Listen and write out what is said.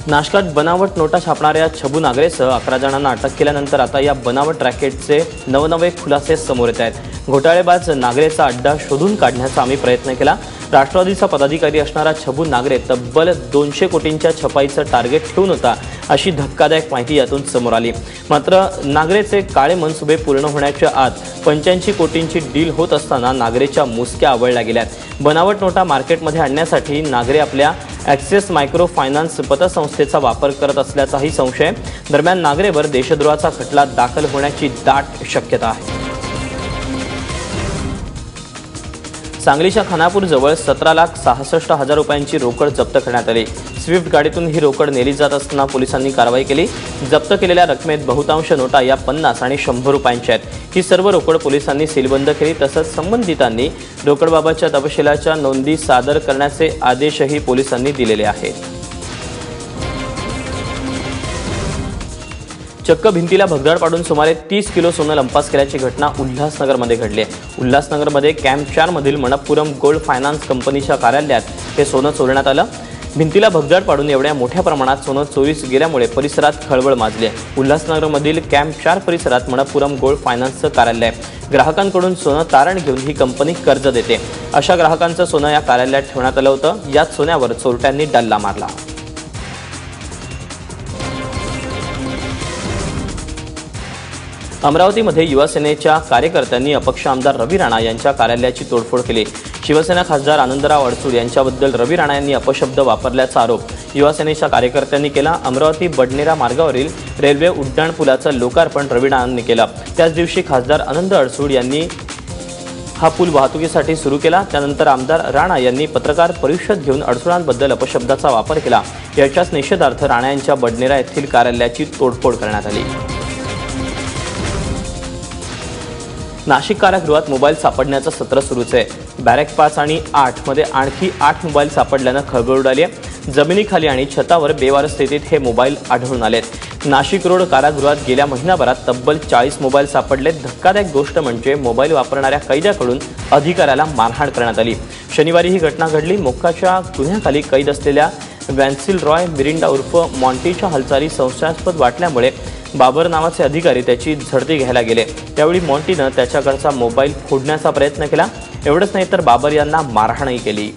नाशकात बनावट नोटा छापणाऱ्या छबू नागरेसह 11 जणांना अटक केल्यानंतर आता या बनावट रॅकेटचे नवनवे खुलासे समोर येत आहेत। घोटाळेबाज नागरेचा अड्डा शोधून काढण्याचा आम्ही प्रयत्न केला। राष्ट्रवादीचा पदाधिकारी असणारा छबू नागरे तब्बल 200 कोटींच्या छपाईचं टार्गेट ठेवून होता, अशी धक्कादायक माहिती यातून समोर आली। मात्र नागरेचे काळे मनसुबे पूर्ण होण्याच्या आत 85 कोटींची डील होत असताना नागरेच्या मुसक्या आवळल्या गेल्यात। बनावट नोटा मार्केटमध्ये आणण्यासाठी नागरे आपल्या ॲक्सिस मायक्रो फायनान्स पतसंस्थेचा वापर करत असल्याचाही संशय। दरम्यान नागरेवर देशद्रोहाचा खटला दाखल होण्याची दाट शक्यता आहे। सांगलीच्या खानापूर जवळ 17,66,000 रुपयांची रोकड जप्त करण्यात आली। स्विफ्ट गाडीतून ही रोकड नेली जात असताना पोलिसांनी कारवाई केली। जप्त केलेल्या रकमेत बहुतांश नोटा या 50 आणि 100 रुपयांच्या आहेत। ही सर्व रोकड पोलिसांनी सीलबंद केली। तसंच संबंधितांनी रोकडबाबतच्या तपशिलाच्या नोंदी सादर करण्याचे आदेशही पोलिसांनी दिलेले आहेत। चक्क भिंतीला भगदाड पाडून सुमारे 30 किलो सोनं लंपास केल्याची घटना उल्हासनगरमध्ये घडली आहे। उल्हासनगरमध्ये कॅम्प 4 मधील मनप्पुरम गोल्ड फायनान्स कंपनीच्या कार्यालयात हे सोनं चोरण्यात आलं। भिंतीला भगदाड पाडून एवढ्या मोठ्या प्रमाणात सोनं चोरीस गेल्यामुळे परिसरात खळबळ माजली आहे। उल्हासनगरमधील कॅम्प 4 परिसरात मनप्पुरम गोल्ड फायनान्सचं कार्यालय आहे। ग्राहकांकडून सोनं तारण घेऊन ही कंपनी कर्ज देते। अशा ग्राहकांचं सोनं या कार्यालयात ठेवण्यात आलं होतं। याच सोन्यावर चोरट्यांनी डल्ला मारला। अमरावतीमध्ये युवासेनेच्या कार्यकर्त्यांनी अपक्ष आमदार रवी राणा यांच्या कार्यालयाची तोडफोड केली। शिवसेना खासदार आनंदराव अडसूळ यांच्याबद्दल रवी राणा यांनी अपशब्द वापरल्याचा आरोप युवासेनेच्या कार्यकर्त्यांनी केला। अमरावती बडनेरा मार्गावरील रेल्वे उड्डाणपुलाचं लोकार्पण रवी राणांनी केलं। त्याच दिवशी खासदार आनंद अडसूळ यांनी हा पूल वाहतुकीसाठी सुरू केला। त्यानंतर आमदार राणा यांनी पत्रकार परिषद घेऊन अडसूळांबद्दल अपशब्दाचा वापर केला। याच्याच निषेधार्थ राणा यांच्या बडनेरा येथील कार्यालयाची तोडफोड करण्यात आली। नाशिक कारागृहात मोबाईल सापडण्याचं सत्र सुरूच आहे। बॅरेक 5 आणि 8 मध्ये आणखी 8 मोबाईल सापडल्यानं खळबळ उडाली आहे। जमिनीखाली आणि छतावर बेवार स्थितीत हे मोबाईल आढळून आलेत। नाशिक रोड कारागृहात गेल्या महिनाभरात तब्बल 40 मोबाईल सापडले। धक्कादायक गोष्ट म्हणजे मोबाईल वापरणाऱ्या कैद्याकडून अधिकाऱ्याला मारहाण करण्यात आली। शनिवारी ही घटना घडली। मोक्काच्या गुन्ह्याखाली कैद असलेल्या वॅन्सिल रॉय मिरिंडा उर्फ मॉन्टीच्या हालचाली संशयास्पद वाटल्यामुळे बाबर नावाचे अधिकारी त्याची झडती घ्यायला गेले। त्यावेळी मॉन्टीनं त्याच्याकडचा मोबाईल फोडण्याचा प्रयत्न केला। एवढंच नाही तर बाबर यांना मारहाणही केली।